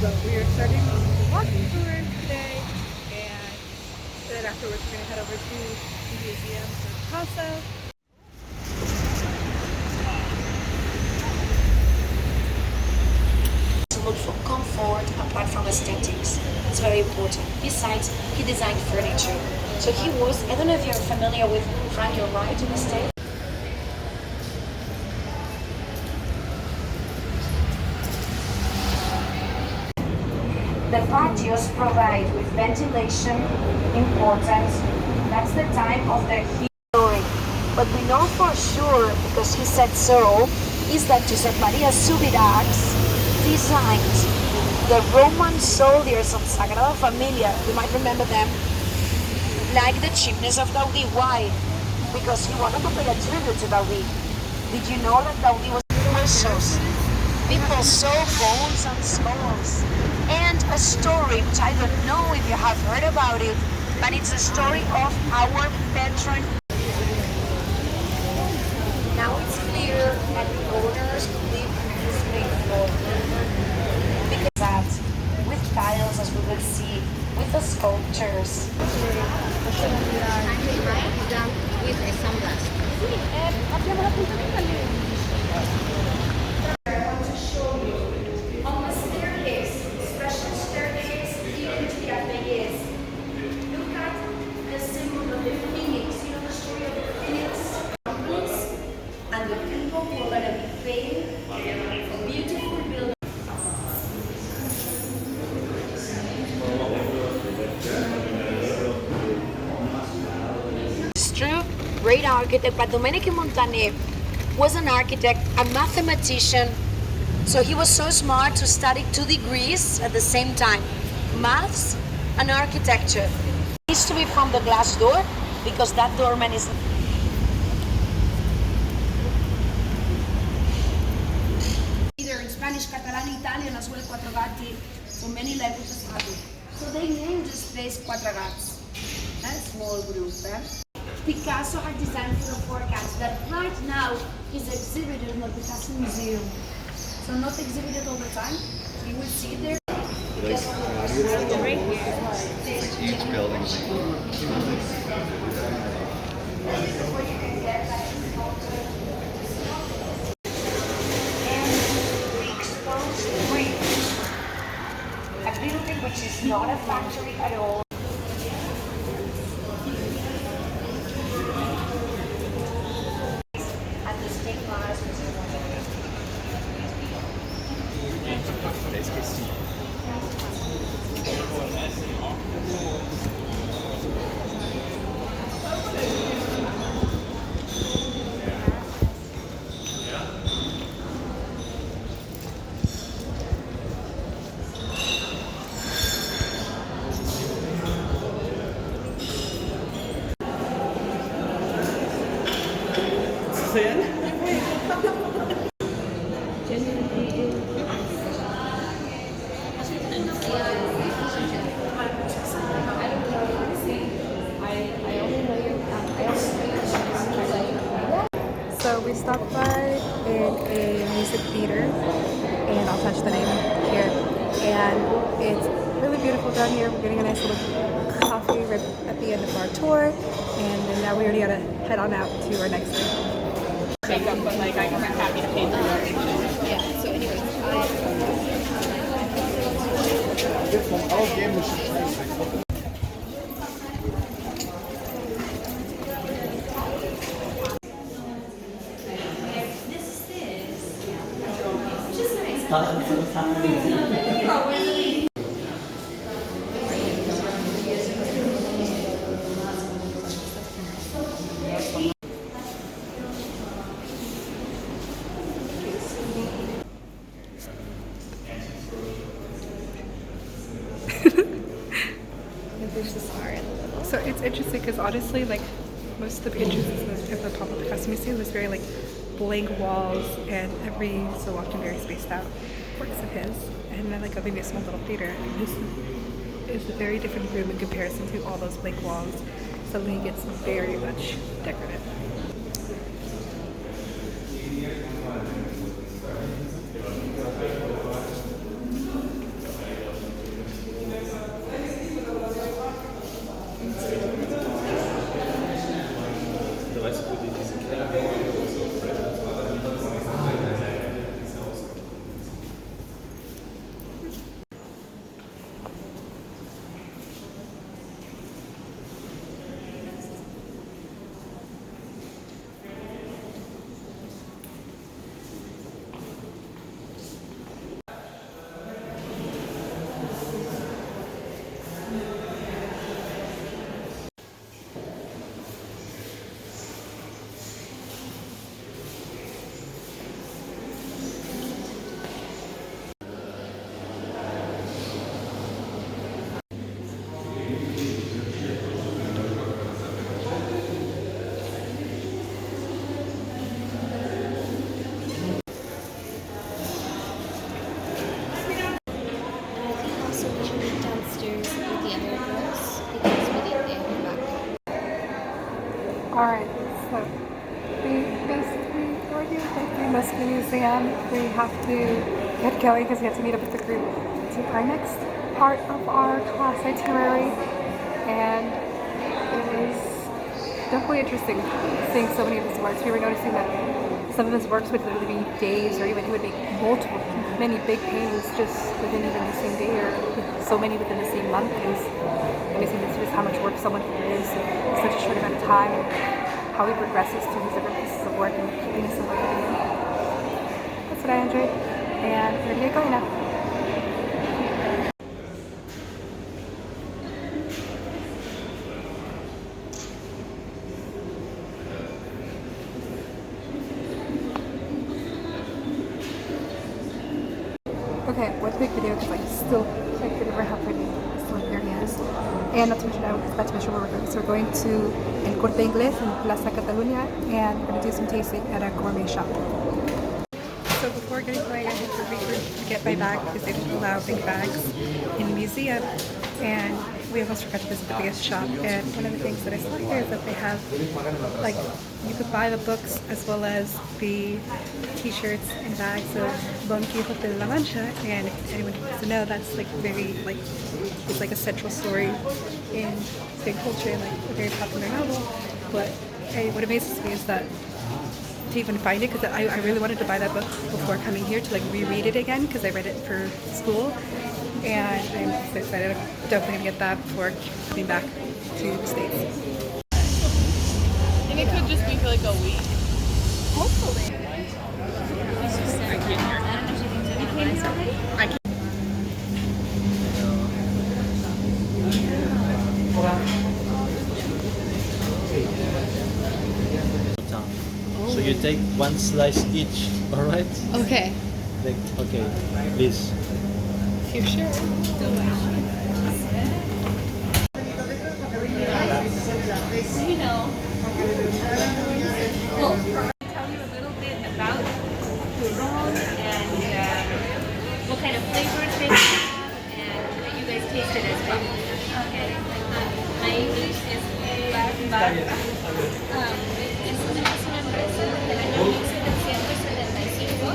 But we are starting the walking tour today, and then afterwards we're gonna head over to the museum for Picasso. To look for comfort apart from aesthetics. It's very important. Besides, he designed furniture. So he was, I don't know if you're familiar with Frank Lloyd Wright in the States. The patios provide with ventilation, important. That's the time of the story. But we know for sure, because he said so, is that Josep Maria Subirachs designed the Roman soldiers of Sagrada Familia. You might remember them, like the chimneys of Gaudí. Why? Because he wanted to pay a tribute to Gaudí. Did you know that Gaudí was precious? People saw bones and skulls. And a story, which I don't know if you have heard about it, but it's a story of our patron. Now it's clear that the owners live in this big floor. Because that, with tiles as we will see, with the sculptures. With a sunglass. Great architect, but Domenico Montane was an architect, a mathematician, so he was so smart to study 2 degrees at the same time, maths and architecture. It needs to be from the glass door, because that doorman is either in Spanish, Catalan, Italian, as well Quattro Gatti, so many languages have it. So they named this place Quattro Gatti, a small group. Picasso had designed for the forecast that right now is exhibited in the Picasso Museum. So not exhibited all the time. You will see it there. Right here. Each building. a building which is not a factory at all. And the state laws which is So we stopped by in a music theater, and I'll touch the name here. And it's really beautiful down here. We're getting a nice little coffee right at the end of our tour, and then now we already gotta head on out to our next thing. Makeup, but like I'm happy to pay for it. Yeah. So anyways, So it's interesting because honestly, like most of the pictures in the Pablo Picasso Museum is very like blank walls and every so often very spaced out works of his, and then like a maybe a small little theater. And this is a very different room in comparison to all those blank walls. Suddenly it gets very much decorative. Musky Museum. We have to get going because we have to meet up with the group to our next part of our class itinerary. And it was definitely interesting seeing so many of his works. We were noticing that some of his works would literally be days, or even he would make many big paintings just within even the same day, or so many within the same month. It was amazing to see just how much work someone can produce in such a short amount of time, and how he progresses through his different pieces of work and keeping us in the video. That's what I enjoyed, and we're gonna get going now. Okay, one quick video because I can't remember how pretty this little area is. And not to mention, I was about to mention where we're going. So we're going to El Corte Inglés in Plaza Catalunya, and we're going to do some tasting at a gourmet shop. So before getting going, I had to regroup to get my bag because they don't allow big bags in the museum. And we almost forgot to visit the biggest shop. And one of the things that I saw here is that they have, like, you could buy the books as well as the t-shirts and bags of Don Quixote de la Mancha. And if anyone wants to know, that's like very, like, it's like a central story in Spain culture and like a very popular novel. But what amazes me is that to even find it, because I really wanted to buy that book before coming here to like reread it again because I read it for school, and I'm so excited. I'm definitely gonna get that before coming back to the States. And it could just be for like a week. Hopefully. So you take one slice each, all right? Okay. Okay, please. You're sure? Tell you a little bit about Turon and what kind of flavors they have, and you guys taste it as well. Okay. My English is bad, but es una empresa del año 1775.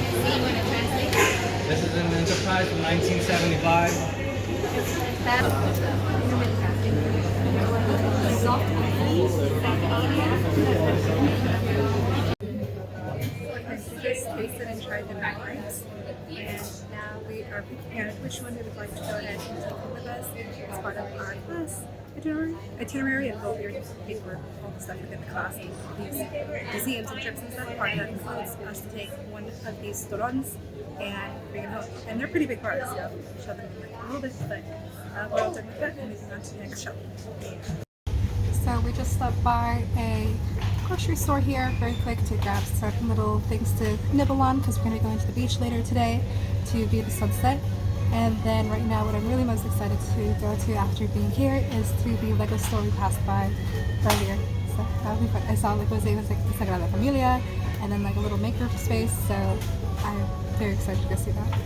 So you want to translate? This is an enterprise from 1975. Just tasted and tried the backwards, and now we are picking out which one we would like to go ahead and take home with us as part of our class itinerary, and what we're pay for all the stuff within the class, these museums and trips and stuff. Part of that includes us to take one of these turons and bring it home, and they're pretty big bars, so I'll show them in like a little bit, but we're all done with that and moving on to the next shop. So we just stopped by a grocery store here very quick to grab certain little things to nibble on because we're going to be going to the beach later today to view the sunset. And then right now what I'm really most excited to go to after being here is to the Lego store we passed by earlier. So that'll be fun. I saw like it was like the Sagrada Familia and then like a little maker space, so I'm very excited to go see that.